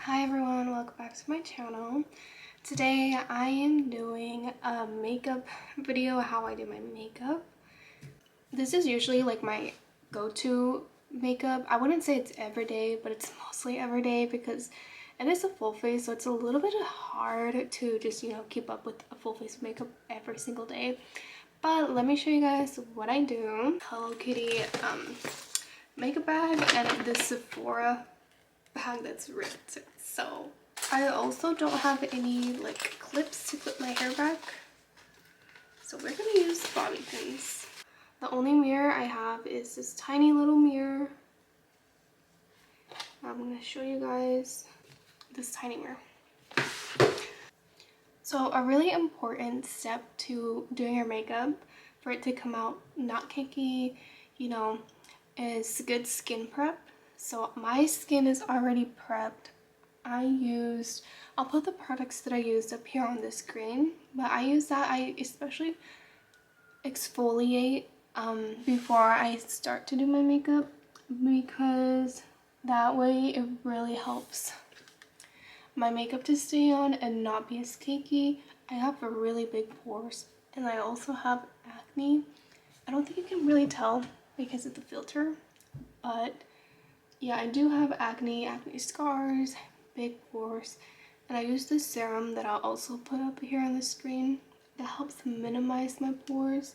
Hi everyone, welcome back to my channel. Today I am doing a makeup video, how I do my makeup. This is usually like my go-to makeup. I wouldn't say it's every day, but it's mostly every day because it is a full face, so it's a little bit hard to just, keep up with a full face of makeup every single day. But let me show you guys what I do. Hello Kitty makeup bag and this Sephora bag that's ripped. So I also don't have any like clips to clip my hair back, so we're gonna use bobby pins. The only mirror I have is this tiny little mirror. I'm gonna show you guys this tiny mirror. So a really important step to doing your makeup for it to come out not cakey, is good skin prep. So my skin is already prepped. I'll put the products that I used up here on the screen, but I especially exfoliate before I start to do my makeup, because that way it really helps my makeup to stay on and not be as cakey. I have really big pores and I also have acne. I don't think you can really tell because of the filter, but yeah, I do have acne scars, big pores, and I use this serum that I'll also put up here on the screen that helps minimize my pores.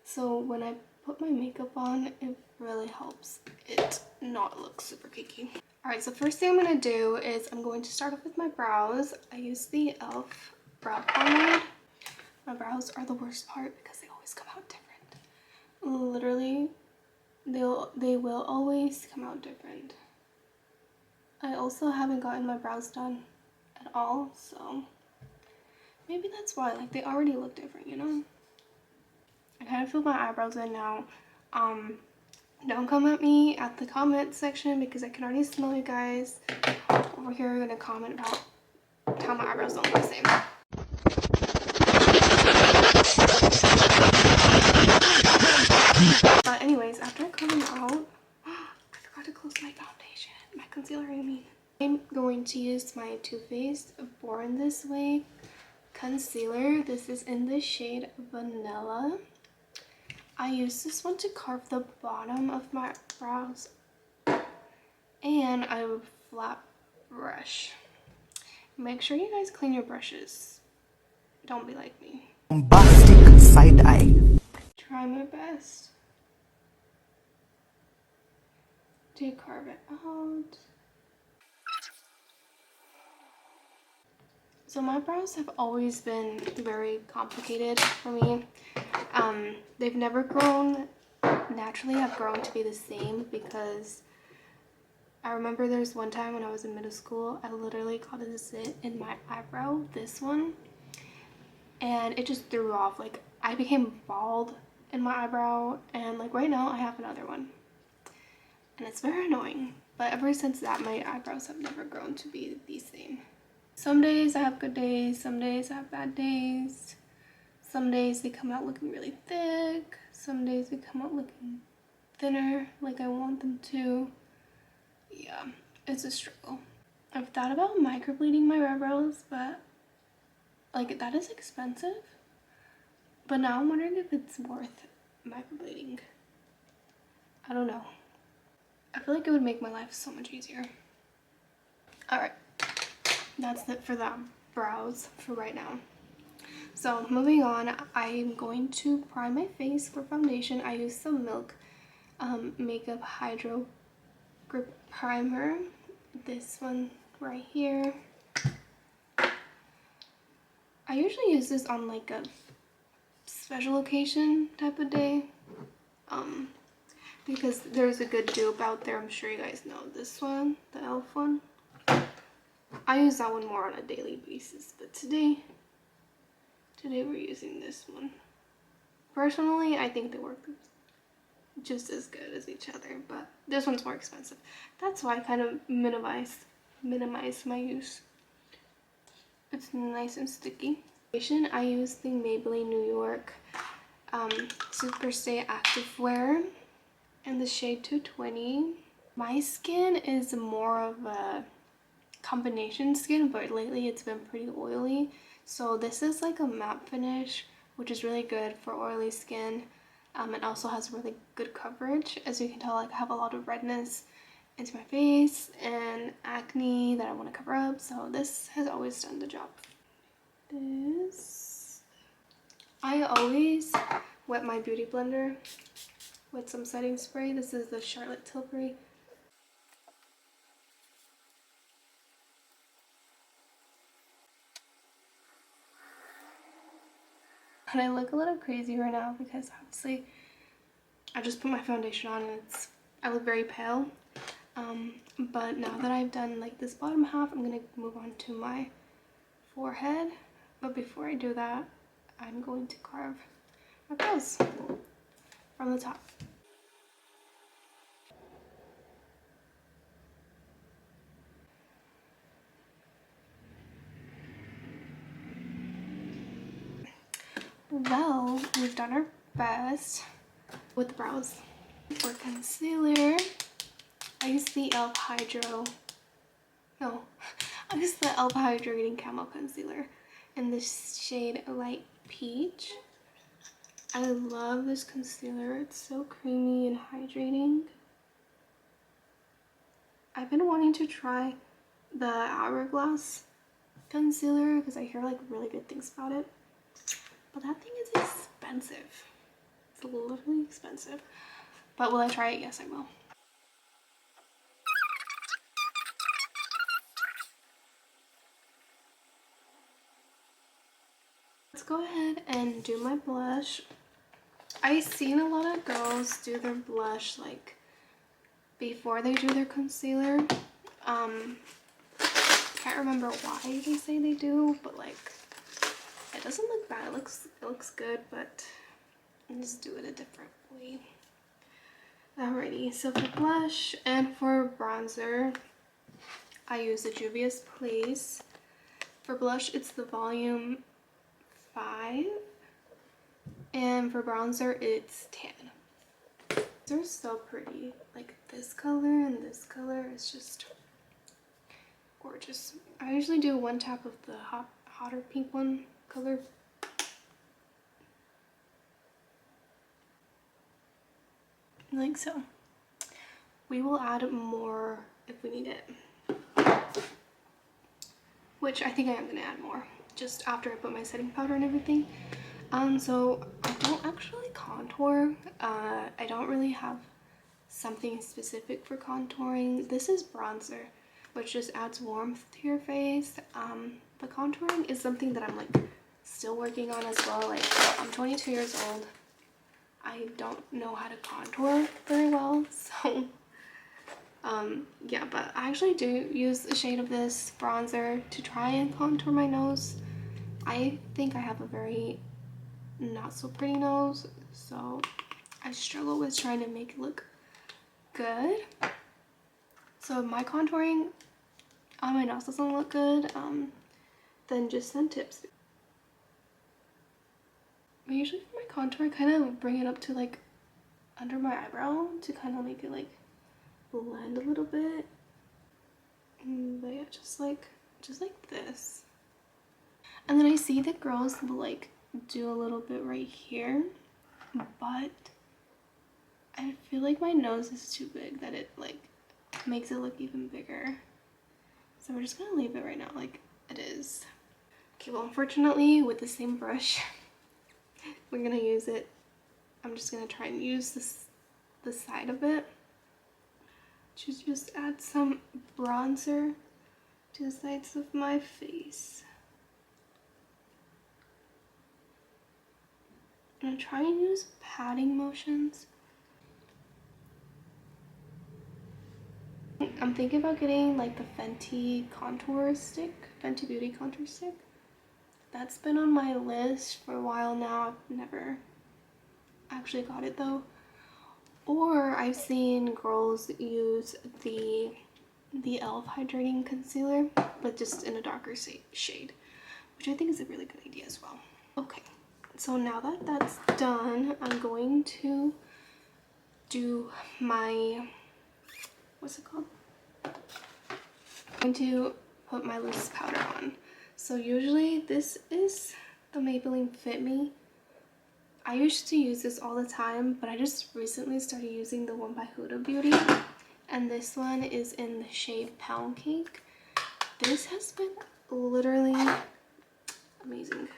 So when I put my makeup on, it really helps it not look super cakey. Alright, so first thing I'm going to do is I'm going to start off with my brows. I use the e.l.f. brow pomade. My brows are the worst part because they always come out different. Literally, they will always come out different. I also haven't gotten my brows done at all, so maybe that's why, like, they already look different, I kind of filled my eyebrows in now. Don't come at me at the comment section because I can already smell you guys over here gonna comment about how my eyebrows don't look the same. But anyways, after I comb them out, I forgot to close my foundation, my concealer, I mean. I'm going to use my Too Faced Born This Way concealer. This is in the shade Vanilla. I use this one to carve the bottom of my brows, and I have a flat brush. Make sure you guys clean your brushes. Don't be like me. Bombastic side eye. Try my best to carve it out. So my brows have always been very complicated for me. They've never grown naturally, have grown to be the same, because I remember there's one time when I was in middle school, I literally got a zit in my eyebrow, this one, and it just threw off. Like, I became bald in my eyebrow, and like right now I have another one, and it's very annoying. But ever since that, my eyebrows have never grown to be the same. Some days I have good days, some days I have bad days. Some days they come out looking really thick, some days they come out looking thinner like I want them to. Yeah, it's a struggle. I've thought about microblading my eyebrows, but like, that is expensive. But now I'm wondering if it's worth microblading. I don't know. I feel like it would make my life so much easier. Alright, that's it for the brows for right now. So moving on, I'm going to prime my face for foundation. I use some Milk Makeup Hydro Grip Primer. This one right here. I usually use this on like a special occasion type of day. Because there's a good dupe out there. I'm sure you guys know this one, the e.l.f. one. I use that one more on a daily basis, but today we're using this one. Personally, I think they work just as good as each other, but this one's more expensive. That's why I kind of minimize my use. It's nice and sticky. I use the Maybelline New York Super Stay Active Wear in the shade 220. My skin is more of a combination skin, but lately it's been pretty oily. So this is like a matte finish, which is really good for oily skin. It also has really good coverage. As you can tell, like I have a lot of redness into my face and acne that I want to cover up. So this has always done the job. I always wet my beauty blender with some setting spray. This is the Charlotte Tilbury. And I look a little crazy right now because obviously I just put my foundation on and I look very pale. But now that I've done like this bottom half, I'm gonna move on to my forehead. But before I do that, I'm going to carve my brows from the top. Well, we've done our best with the brows. For concealer, I used the I used the e.l.f. Hydrating Camo Concealer in the shade Light Peach. I love this concealer. It's so creamy and hydrating. I've been wanting to try the Hourglass concealer because I hear like really good things about it. But that thing is expensive. It's literally expensive. But will I try it? Yes, I will. Let's go ahead and do my blush. I've seen a lot of girls do their blush like before they do their concealer. Can't remember why they say they do, but like it doesn't look bad. It looks good, but I'll just do it a different way. Alrighty, so for blush and for bronzer, I use the Juvia's Place. For blush, it's the Volume 5, and for bronzer, it's Tan. They're so pretty. Like this color and this color is just gorgeous. I usually do one tap of the hotter pink one color. Like so. We will add more if we need it. Which I think I am going to add more just after I put my setting powder and everything. So I don't actually contour. I don't really have something specific for contouring. This is bronzer, which just adds warmth to your face. But contouring is something that I'm like still working on as well. Like I'm 22 years old. I don't know how to contour very well, so yeah, but I actually do use a shade of this bronzer to try and contour my nose. I think I have a very not so pretty nose, so I struggle with trying to make it look good. So if my contouring on my nose doesn't look good, then just send tips. But usually for my contour, I kind of bring it up to like under my eyebrow to kind of make it like blend a little bit. But yeah, just like this. And then I see that girls will like do a little bit right here, but I feel like my nose is too big that it like makes it look even bigger. So we're just gonna leave it right now like it is. Okay, well unfortunately with the same brush, we're gonna use it. I'm just gonna try and use the side of it to just add some bronzer to the sides of my face. I'm gonna try and use patting motions. I'm thinking about getting like the Fenty contour stick, Fenty Beauty contour stick. That's been on my list for a while now. I've never actually got it though. Or I've seen girls use the e.l.f. Hydrating Concealer, but just in a darker shade, which I think is a really good idea as well. Okay, so now that that's done, I'm going to do my, what's it called? I'm going to put my loose powder on. So usually this is the Maybelline Fit Me. I used to use this all the time, but I just recently started using the one by Huda Beauty. And this one is in the shade Pound Cake. This has been literally amazing.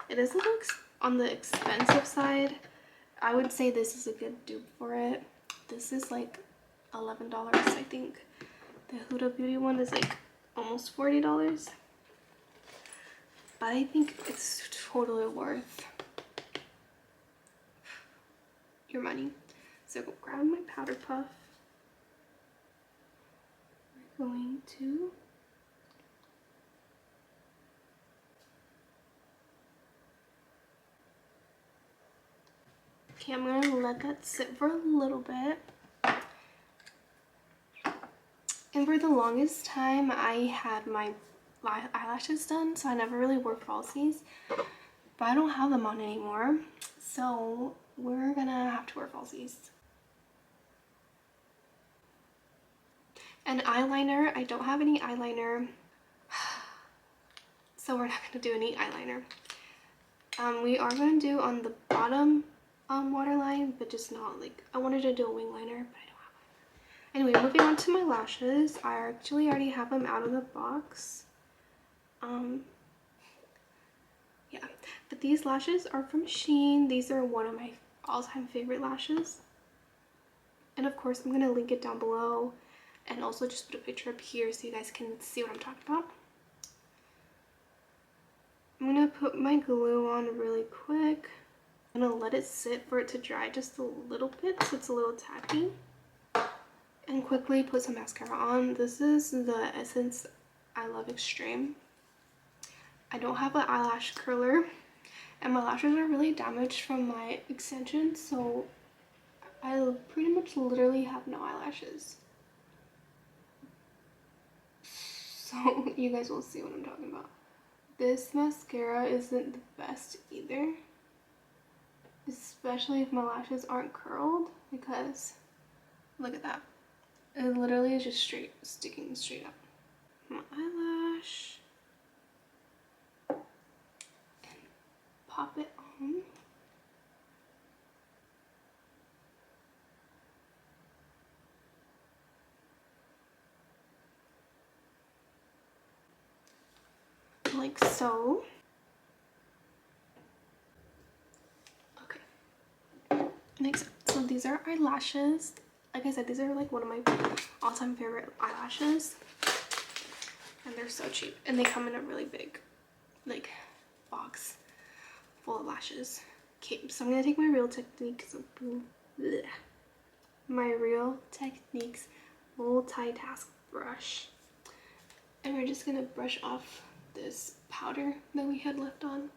It is a little on the expensive side. I would say this is a good dupe for it. This is like $11, I think. The Huda Beauty one is like almost $40. But I think it's totally worth your money. So grab my powder puff. We're going to okay, I'm gonna let that sit for a little bit. And for the longest time, I had my eyelashes done, so I never really wore falsies. But I don't have them on anymore, so we're gonna have to wear falsies. And eyeliner, I don't have any eyeliner, so we're not gonna do any eyeliner. We are gonna do on the bottom waterline, but just not like, I wanted to do a wing liner, but I don't have one. Anyway, moving on to my lashes. I actually already have them out of the box. Yeah, but these lashes are from Shein. These are one of my all-time favorite lashes. And of course, I'm gonna link it down below and also just put a picture up here so you guys can see what I'm talking about. I'm gonna put my glue on really quick. I'm gonna let it sit for it to dry just a little bit so it's a little tacky. And quickly put some mascara on. This is the Essence I Love Extreme. I don't have an eyelash curler and my lashes are really damaged from my extensions, so I pretty much literally have no eyelashes. So you guys will see what I'm talking about. This mascara isn't the best either, especially if my lashes aren't curled, because look at that. It literally is just sticking straight up. My eyelash. And pop it on. Like so. Okay. Next, so these are eyelashes. Like I said, these are like one of my all-time favorite eyelashes. And they're so cheap. And they come in a really big, like, box full of lashes. Okay, so I'm gonna take my Real Techniques, my Real Techniques multitask brush. And we're just gonna brush off this powder that we had left on.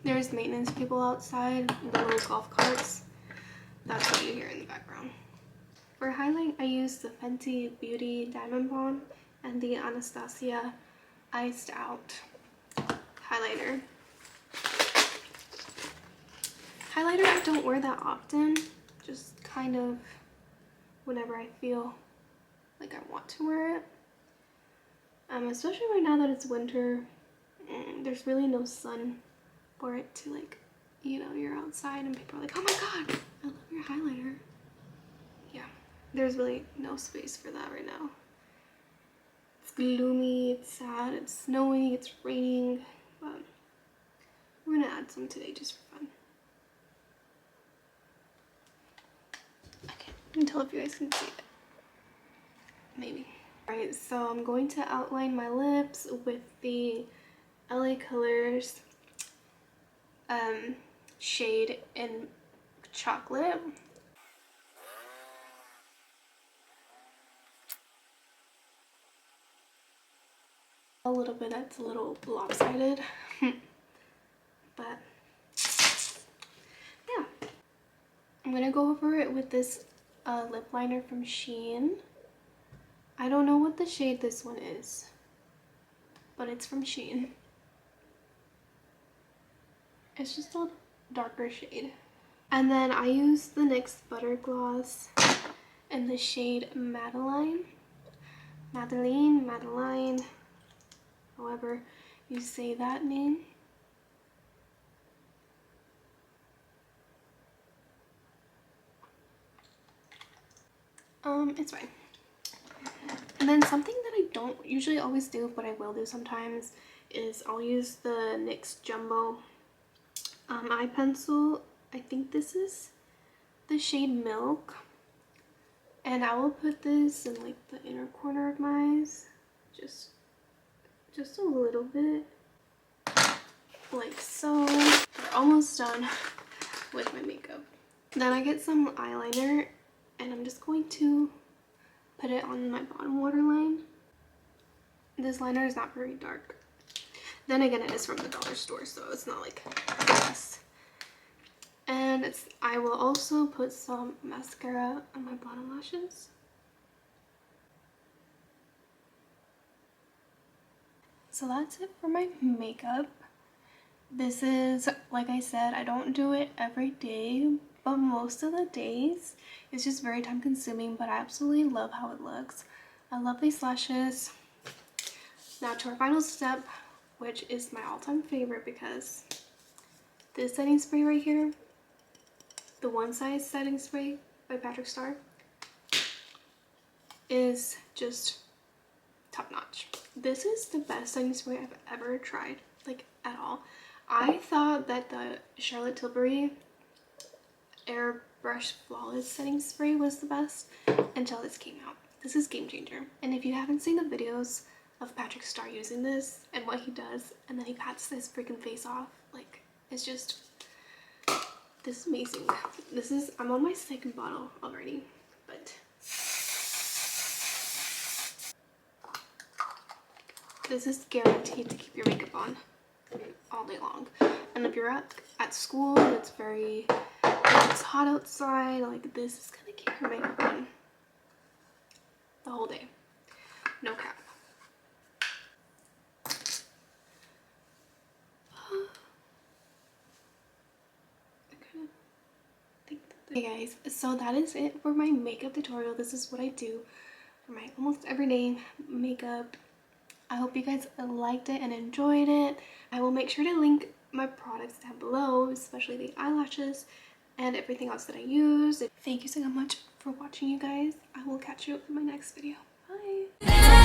There's maintenance people outside, the little golf carts. That's what you hear in the background. For highlight, I use the Fenty Beauty Diamond Bomb and the Anastasia Iced Out highlighter. Highlighter I don't wear that often, just kind of whenever I feel like I want to wear it. Especially right now that it's winter, there's really no sun for it to, like, you know, you're outside and people are like, oh my god, I love your highlighter. Yeah, there's really no space for that right now. It's gloomy, it's sad, it's snowing, it's raining, but we're gonna add some today just for fun. I can't tell if you guys can see it. Maybe. Alright, so I'm going to outline my lips with the LA Colors shade in Chocolate. A little bit, that's a little lopsided. But yeah, I'm gonna go over it with this lip liner from Shein. I don't know what the shade this one is, but it's from Shein. It's just a darker shade. And then I use the NYX Butter Gloss in the shade Madeline, however you say that name. It's fine. And then something that I don't usually always do, but I will do sometimes, is I'll use the NYX Jumbo eye pencil. I think this is the shade Milk. And I will put this in like the inner corner of my eyes. Just a little bit. Like so. We're almost done with my makeup. Then I get some eyeliner and I'm just going to put it on my bottom waterline. This liner is not very dark. Then again, it is from the dollar store, so it's not like the best. And I will also put some mascara on my bottom lashes. So that's it for my makeup. This is, like I said, I don't do it every day, but most of the days it's just very time consuming, but I absolutely love how it looks. I love these lashes. Now to our final step, which is my all-time favorite, because this setting spray right here, the One Size setting spray by Patrick Starrr, is just top notch. This is the best setting spray I've ever tried, like at all. I thought that the Charlotte Tilbury Airbrush Flawless setting spray was the best until this came out. This is game changer. And if you haven't seen the videos of Patrick Starrr using this and what he does, and then he pats his freaking face off, like, it's just, this is amazing. I'm on my second bottle already, but this is guaranteed to keep your makeup on all day long. And if you're at school and it's hot outside, like, this is gonna keep your makeup on the whole day. No cap. Hey guys, so that is it for my makeup tutorial. This is what I do for my almost everyday makeup. I hope you guys liked it and enjoyed it. I will make sure to link my products down below, especially the eyelashes and everything else that I use. Thank you so much for watching, you guys. I will catch you in my next video. Bye!